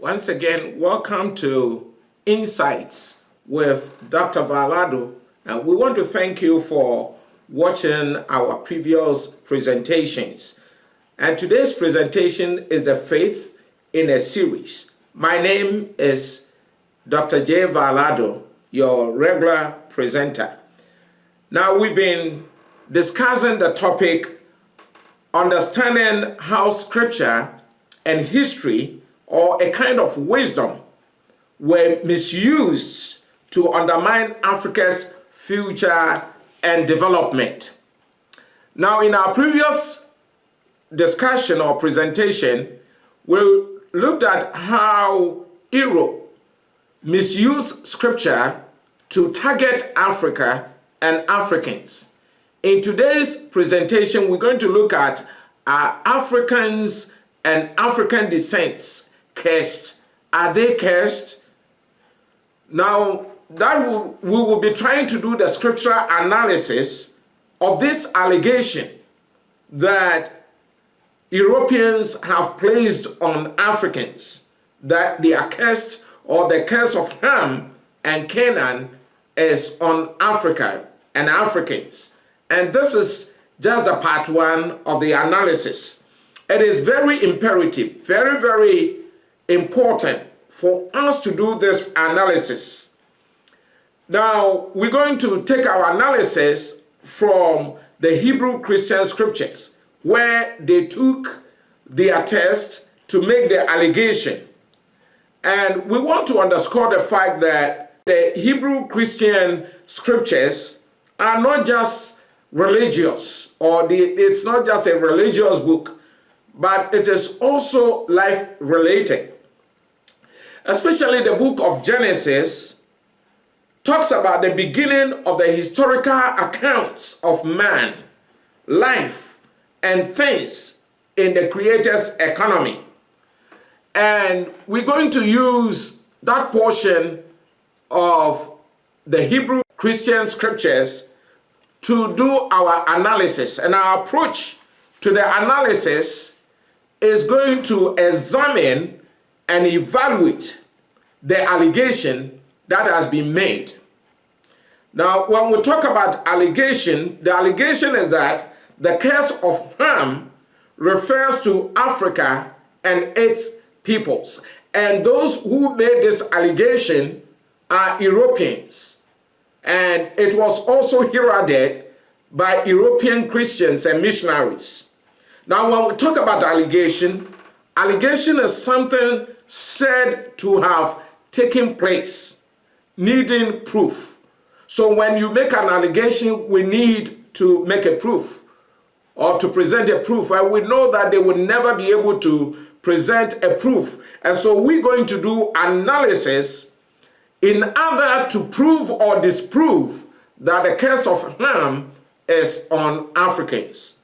Once again, welcome to Insights with Dr. Val-Addo, and we want to thank you for watching our previous presentations. And today's presentation is the Faith in a Series. My name is Dr. J. Val-Addo, your regular presenter. Now, we've been discussing the topic, understanding how Scripture and history, or a kind of wisdom, were misused to undermine Africa's future and development. Now, in our previous discussion or presentation, we looked at how Europe misused Scripture to target Africa and Africans. In today's presentation, we're going to look at Africans and African descents cursed. Are they cursed? Now, we will be trying to do the scriptural analysis of this allegation that Europeans have placed on Africans, that they are cursed, or the curse of Ham and Canaan is on Africa and Africans. And this is just the part one of the analysis. It is very imperative, very, very important for us to do this analysis. Now, we're going to take our analysis from the Hebrew Christian scriptures, where they took their text to make the allegation. And we want to underscore the fact that the Hebrew Christian scriptures are not just religious, or it's not just a religious book, but it is also life-related. Especially the book of Genesis talks about the beginning of the historical accounts of man, life, and things in the Creator's economy. And we're going to use that portion of the Hebrew Christian scriptures to do our analysis. And our approach to the analysis is going to examine and evaluate the allegation that has been made. Now, when we talk about allegation, the allegation is that the curse of Ham refers to Africa and its peoples. And those who made this allegation are Europeans. And it was also heralded by European Christians and missionaries. Now, when we talk about allegation is something said to have taken place, needing proof. So when you make an allegation, we need to make a proof or to present a proof. And we know that they will never be able to present a proof. And so we're going to do analysis in order to prove or disprove that the curse of Ham is on Africans.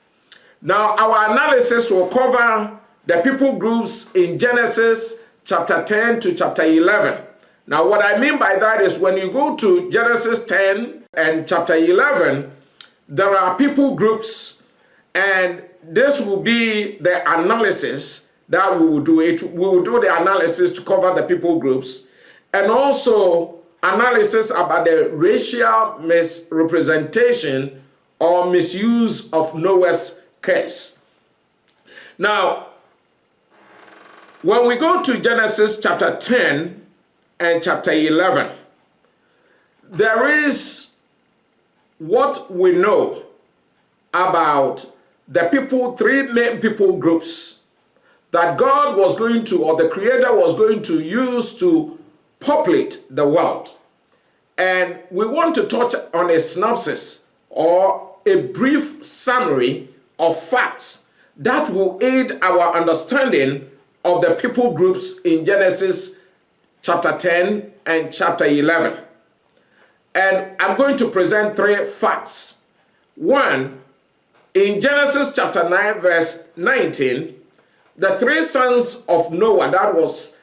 Now, our analysis will cover the people groups in Genesis chapter 10 to chapter 11. Now, what I mean by that is when you go to Genesis 10 and chapter 11, there are people groups, and this will be the analysis that we will do. We will do the analysis to cover the people groups, and also analysis about the racial misrepresentation or misuse of Noah's curse. Now, when we go to Genesis chapter 10 and chapter 11, there is what we know about the people, three main people groups that God was going to, or the Creator was going to use to populate the world. And we want to touch on a synopsis or a brief summary of facts that will aid our understanding of the people groups in Genesis chapter 10 and chapter 11. And I'm going to present three facts. One, in Genesis chapter 9 verse 19, the three sons of Noah, that was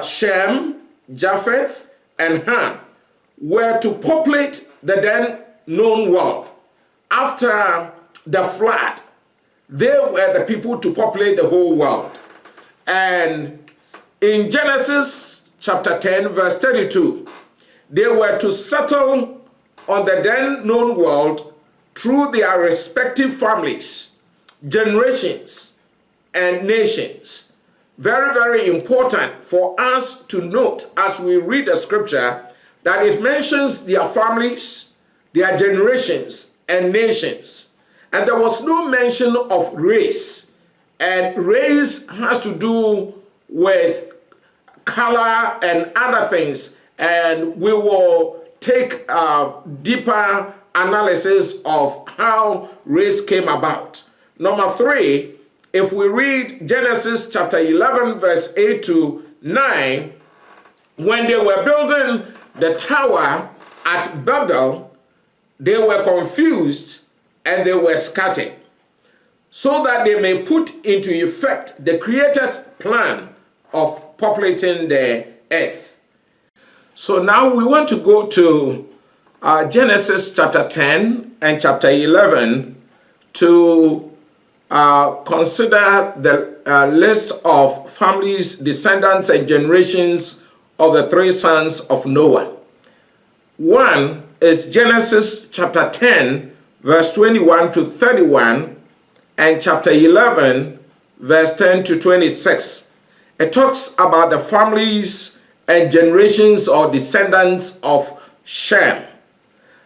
Shem, Japheth, and Ham, were to populate the then known world. After the flood, they were the people to populate the whole world. And In Genesis chapter 10, verse 32, they were to settle on the then known world through their respective families, generations, and nations. Very, very important for us to note as we read the scripture that it mentions their families, their generations, and nations. And there was no mention of race. And race has to do with color and other things. And we will take a deeper analysis of how race came about. Number 3, if we read Genesis chapter 11, verse 8 to 9, when they were building the tower at Babel, they were confused and they were scattered, so that they may put into effect the Creator's plan of populating the earth. So now we want to go to Genesis chapter 10 and chapter 11 to consider the list of families, descendants, and generations of the 3 sons of Noah. One is Genesis chapter 10, verse 21 to 31, and chapter 11, verse 10 to 26. It talks about the families and generations or descendants of Shem.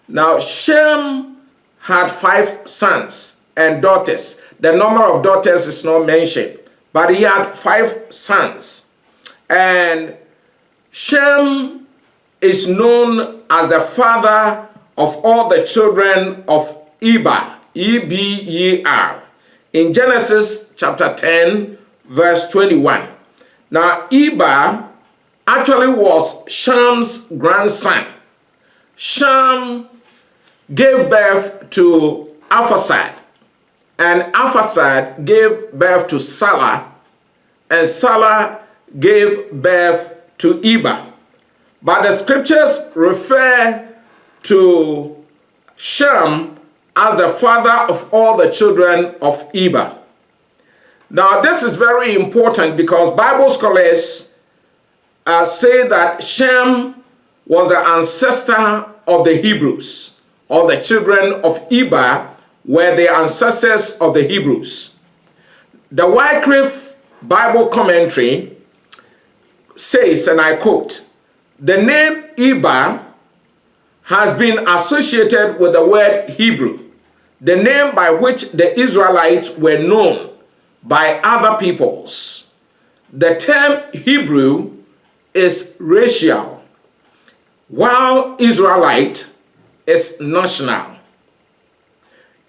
Now, Shem had 5 sons and daughters. The number of daughters is not mentioned, but he had 5 sons. And Shem is known as the father of all the children of Eber, E-B-E-R, in Genesis chapter 10, verse 21. Now, Eber actually was Sham's grandson. Shem gave birth to Arphaxad, and Arphaxad gave birth to Salah, and Salah gave birth to Eber. But the scriptures refer to Shem as the father of all the children of Eber. Now, this is very important because Bible scholars say that Shem was the ancestor of the Hebrews, or the children of Eber were the ancestors of the Hebrews. The Wycliffe Bible commentary says, and I quote, "The name Eber has been associated with the word Hebrew, the name by which the Israelites were known by other peoples. The term Hebrew is racial, while Israelite is national.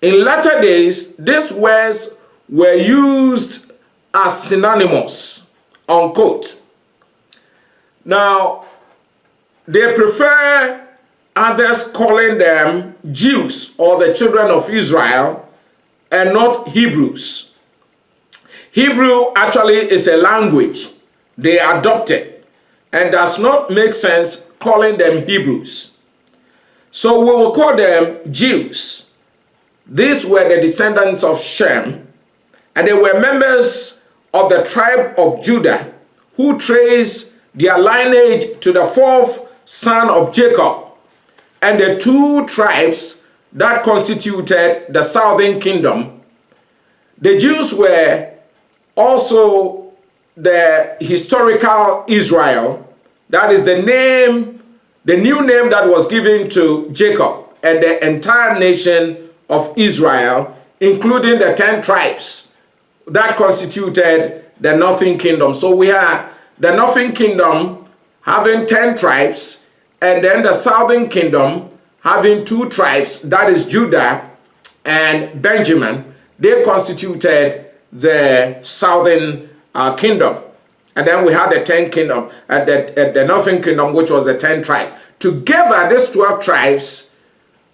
In latter days, these words were used as synonymous," unquote. Now, they prefer others calling them Jews or the children of Israel and not Hebrews. Hebrew actually is a language they adopted and does not make sense calling them Hebrews. So we will call them Jews. These were the descendants of Shem, and they were members of the tribe of Judah, who traced their lineage to the 4th son of Jacob, and the 2 tribes that constituted the southern kingdom. The Jews were also the historical Israel, that is the name, the new name that was given to Jacob and the entire nation of Israel, including the 10 tribes that constituted the northern kingdom. So we had the northern kingdom having 10 tribes, and then the southern kingdom having 2 tribes, that is Judah and Benjamin. They constituted the southern kingdom. And then we had the 10 kingdom, the northern kingdom, which was the 10 tribe. Together, these 12 tribes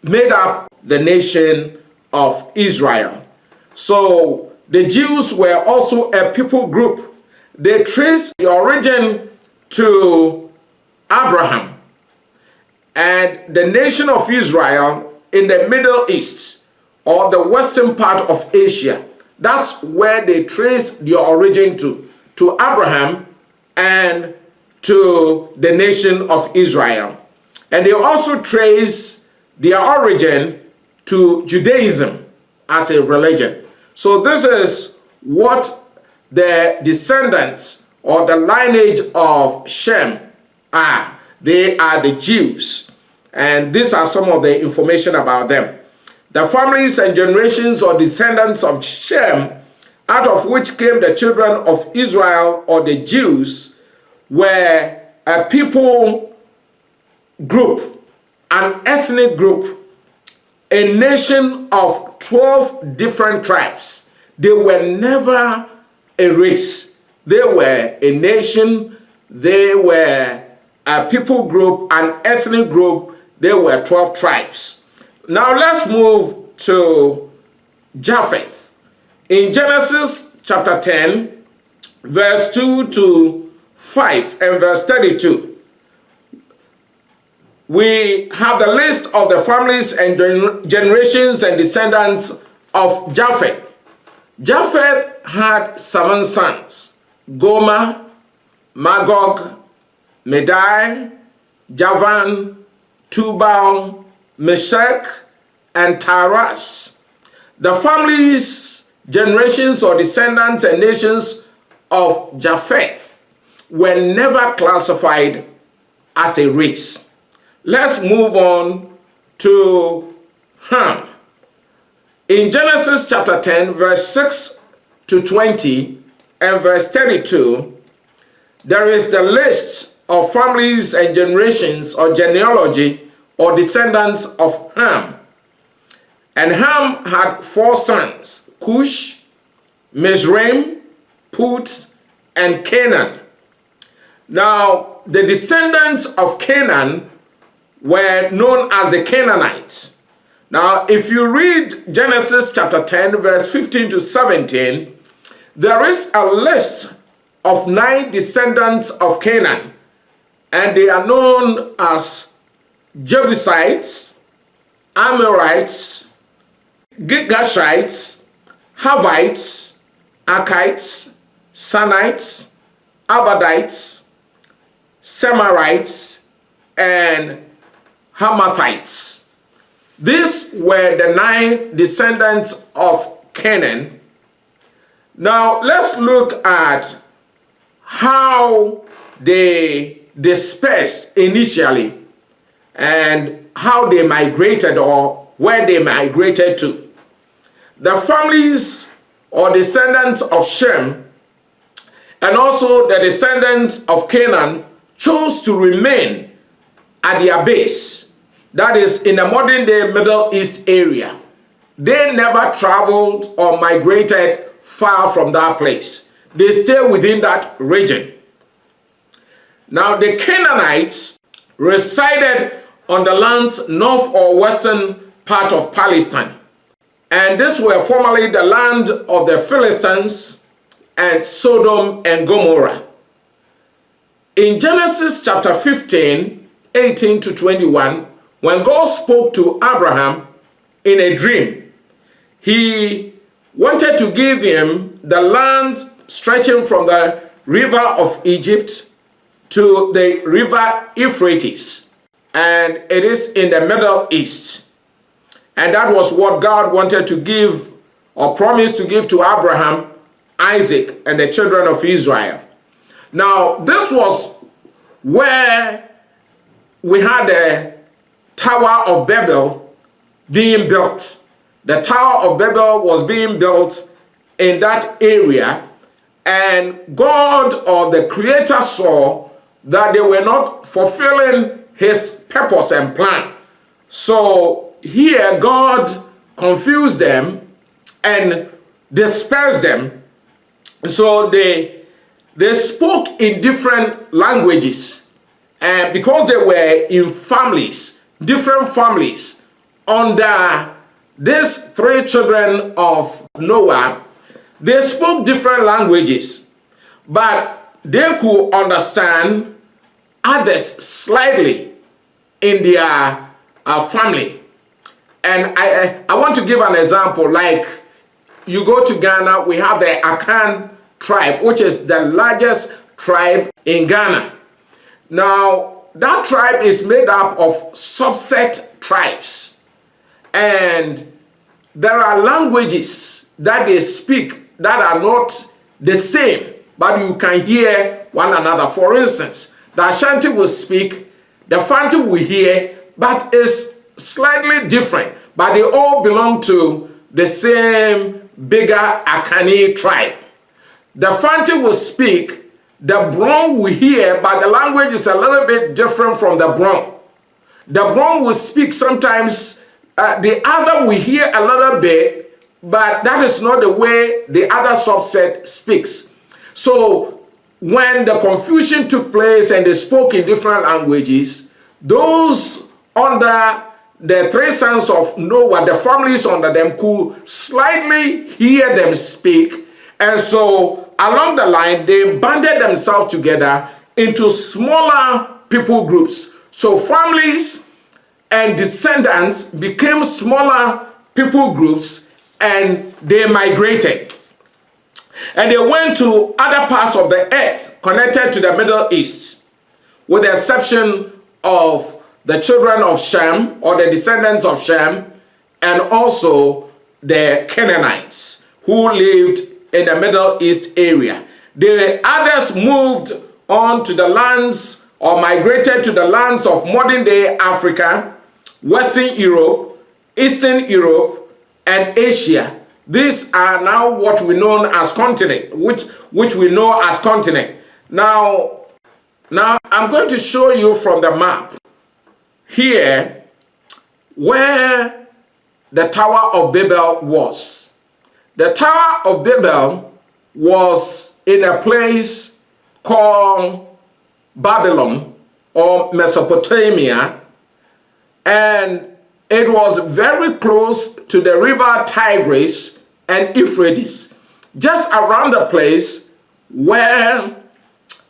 made up the nation of Israel. So the Jews were also a people group. They traced the origin to Abraham and the nation of Israel in the Middle East, or the western part of Asia. That's where they trace their origin to Abraham and to the nation of Israel. And they also trace their origin to Judaism as a religion. So this is what the descendants or the lineage of Shem are. They are the Jews. And these are some of the information about them. The families and generations or descendants of Shem, out of which came the children of Israel or the Jews, were a people group, an ethnic group, a nation of 12 different tribes. They were never a race. They were a nation. They were a people group, an ethnic group. They were 12 tribes. Now let's move to Japheth. In Genesis chapter 10, verse 2 to 5 and verse 32, we have the list of the families and generations and descendants of Japheth. Japheth had 7 sons: Gomer, Magog, Madai, Javan, Tubal, Meshach, and Taras. The families, generations, or descendants and nations of Japheth were never classified as a race. Let's move on to Ham. In Genesis chapter 10, verse 6 to 20 and verse 32, there is the list of families and generations or genealogy or descendants of Ham. And Ham had 4 sons: Cush, Mizraim, Put, and Canaan. Now, the descendants of Canaan were known as the Canaanites. Now, if you read Genesis chapter 10, verse 15 to 17, there is a list of 9 descendants of Canaan, and they are known as Jebusites, Amorites, Girgashites, Havites, Arkites, Sanites, Avadites, Semarites, and Hamathites. These were the 9 descendants of Canaan. Now let's look at how they dispersed initially and how they migrated or where they migrated to. The families or descendants of Shem and also the descendants of Canaan chose to remain at their base, that is in the modern day Middle East area. They never traveled or migrated far from that place. They stayed within that region. Now the Canaanites resided on the land's north or western part of Palestine. And this were formerly the land of the Philistines and Sodom and Gomorrah. In Genesis chapter 15, 18 to 21, when God spoke to Abraham in a dream, he wanted to give him the land stretching from the river of Egypt to the river Euphrates. And it is in the Middle East. And that was what God wanted to give or promised to give to Abraham, Isaac, and the children of Israel. Now, this was where we had the Tower of Babel being built. The Tower of Babel was being built in that area, and God or the Creator saw that they were not fulfilling his purpose and plan. So here God confused them and dispersed them. So they spoke in different languages, and because they were in families, different families, under these 3 children of Noah, they spoke different languages, but they could understand others slightly in their family. And I want to give an example. Like, you go to Ghana, we have the Akan tribe, which is the largest tribe in Ghana. Now, that tribe is made up of subset tribes, and there are languages that they speak that are not the same, but you can hear one another. For instance, the Ashanti will speak, the Fanti will hear, but it's slightly different, but they all belong to the same bigger Akani tribe. The Fanti will speak, the Bron will hear, but the language is a little bit different from the Bron. The Bron will speak sometimes, the other will hear a little bit, but that is not the way the other subset speaks. So when the confusion took place and they spoke in different languages, those under the three sons of Noah, the families under them, could slightly hear them speak. And so along the line, they banded themselves together into smaller people groups. So families and descendants became smaller people groups, and they migrated. And they went to other parts of the earth connected to the Middle East, with the exception of the children of Shem, or the descendants of Shem, and also the Canaanites who lived in the Middle East area. The others moved on to the lands, or migrated to the lands of modern-day Africa, Western Europe, Eastern Europe, and Asia. These are now what we know as continent, which we know as continent. Now I'm going to show you from the map here where the Tower of Babel was. The Tower of Babel was in a place called Babylon, or Mesopotamia, and it was very close to the river Tigris and Euphrates, just around the place where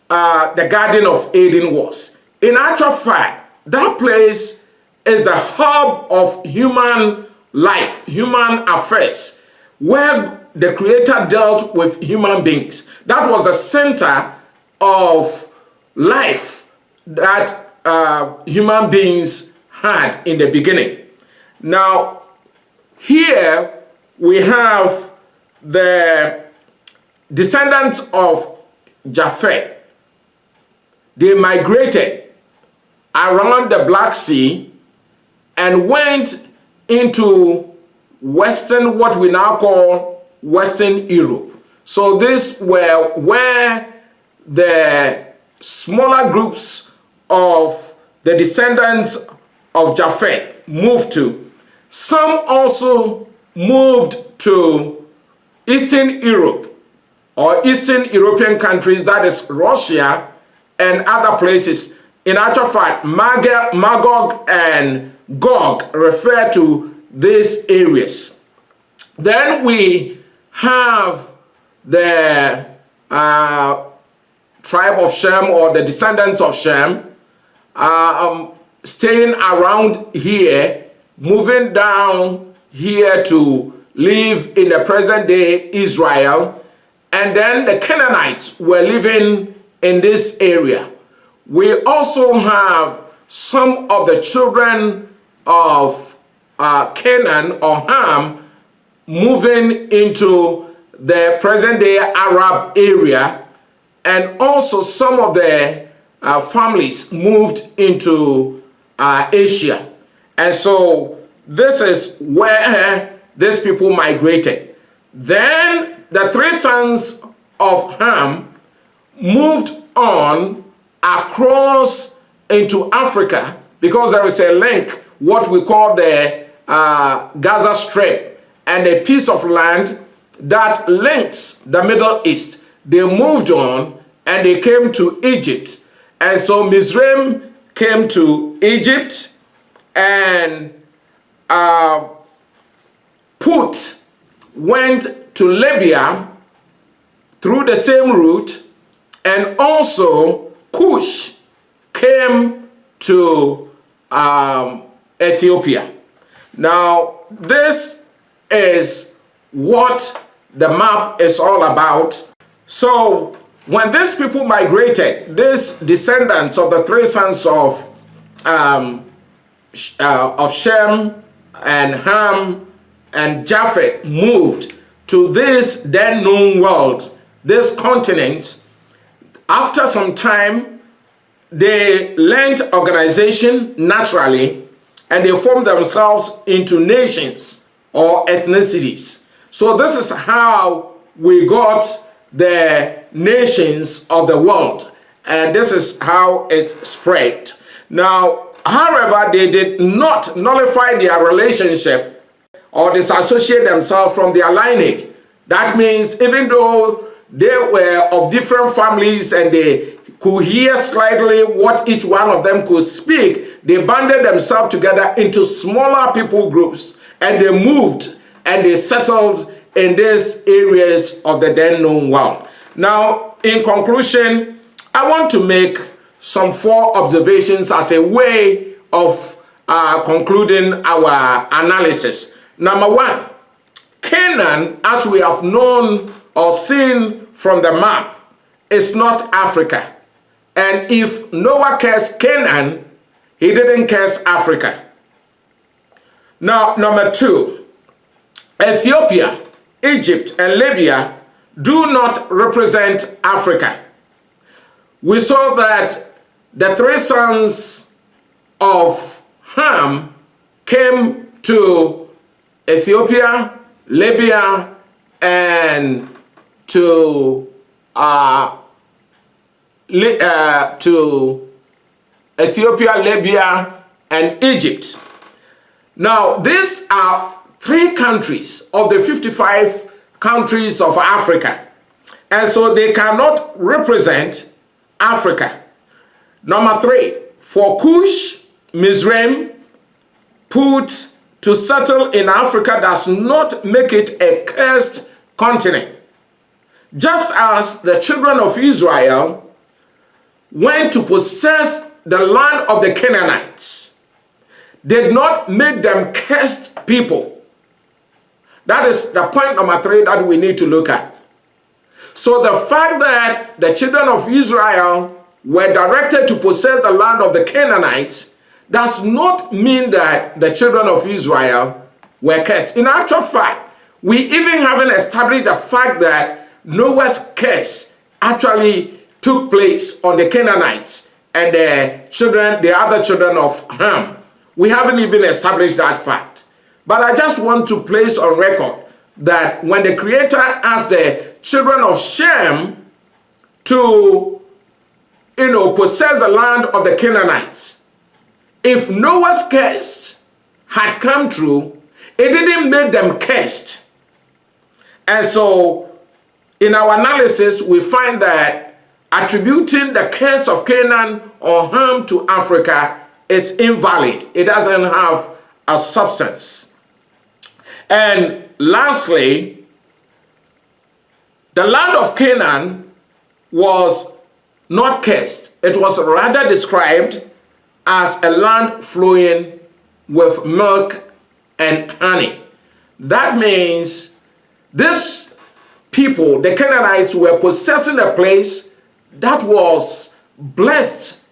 the Garden of Eden was. In actual fact, that place is the hub of human life, human affairs, where the Creator dealt with human beings. That was the center of life that human beings had in the beginning. Now, here we have the descendants of Japheth. They migrated around the Black Sea and went into Western, what we now call Western Europe. So this were where the smaller groups of the descendants of Japheth moved to. Some also moved to Eastern Europe, or Eastern European countries, that is Russia and other places. In actual fact, Magog and Gog refer to these areas. Then we have the tribe of Shem, or the descendants of Shem, staying around here, moving down here to live in the present day Israel. And then the Canaanites were living in this area. We also have some of the children of Canaan, or Ham, moving into the present-day Arab area, and also some of the families moved into Asia. And so this is where these people migrated. Then the three sons of Ham moved on across into Africa, because there is a link, what we call the Gaza Strip, and a piece of land that links the Middle East. They moved on and they came to Egypt. And so Mizraim came to Egypt, and Put went to Libya through the same route, and also Cush came to Ethiopia. Now, this is what the map is all about. So when these people migrated, these descendants of the three sons of Shem and Ham and Japheth moved to this then known world, this continent, after some time, they learned organization naturally, and they formed themselves into nations or ethnicities. So this is how we got the nations of the world, and this is how it spread. Now, however, they did not nullify their relationship or disassociate themselves from their lineage. That means even though they were of different families and they could hear slightly what each one of them could speak, they banded themselves together into smaller people groups, and they moved and they settled in these areas of the then known world. Now, in conclusion, I want to make some 4 observations as a way of concluding our analysis. Number 1, Canaan, as we have known or seen from the map, is not Africa. And if Noah cursed Canaan, he didn't curse Africa. Now, number 2, Ethiopia, Egypt, and Libya do not represent Africa. We saw that the 3 sons of Ham came to Ethiopia, Libya, and to Ethiopia, Libya, and Egypt. Now, these are 3 countries of the 55 countries of Africa, and so they cannot represent Africa. Number 3, for Cush, Mizraim, put to settle in Africa does not make it a cursed continent. Just as the children of Israel went to possess the land of the Canaanites, did not make them cursed people. That is the point number 3 that we need to look at. So the fact that the children of Israel were directed to possess the land of the Canaanites does not mean that the children of Israel were cursed. In actual fact, we even haven't established the fact that Noah's curse actually took place on the Canaanites and the other children of Ham. We haven't even established that fact. But I just want to place on record that when the Creator asked the children of Shem to, possess the land of the Canaanites, if Noah's curse had come true, it didn't make them cursed. And so, in our analysis, we find that attributing the curse of Canaan or Ham to Africa is invalid. It doesn't have a substance. And lastly, the land of Canaan was not cursed. It was rather described as a land flowing with milk and honey. That means this people, the Canaanites, were possessing a place that was blessed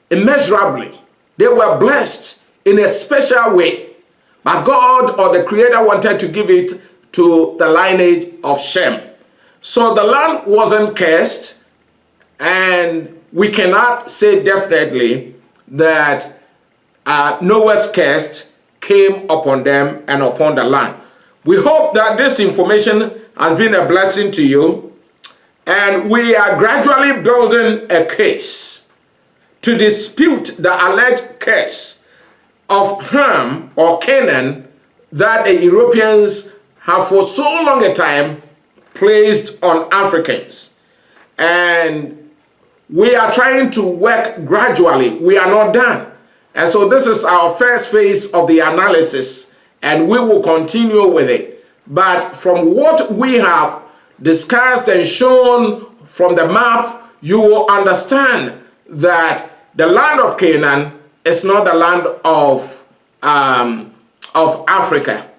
immeasurably. They were blessed in a special way. But God or the Creator wanted to give it to the lineage of Shem. So the land wasn't cursed, and we cannot say definitely that Noah's curse came upon them and upon the land. We hope that this information has been a blessing to you, and we are gradually building a case to dispute the alleged curse of Ham or Canaan that the Europeans have for so long a time placed on Africans. And we are trying to work gradually. We are not done. And so this is our first phase of the analysis, and we will continue with it. But from what we have discussed and shown from the map, you will understand that the land of Canaan is not the land of Africa.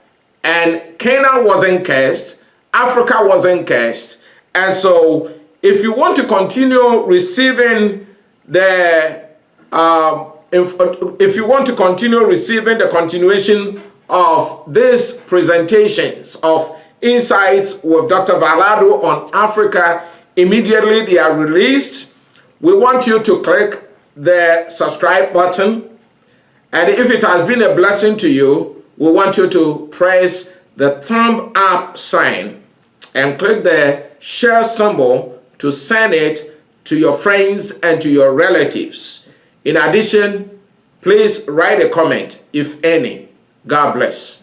And Canaan wasn't cursed, Africa wasn't cursed. And so If you want to continue receiving the if you want to continue receiving the continuation of these presentations of Insights with Dr. Val-Addo on Africa immediately they are released, we want you to click the subscribe button. And if it has been a blessing to you, we want you to press the thumb up sign and click the share symbol to send it to your friends and to your relatives. In addition, please write a comment, if any. God bless.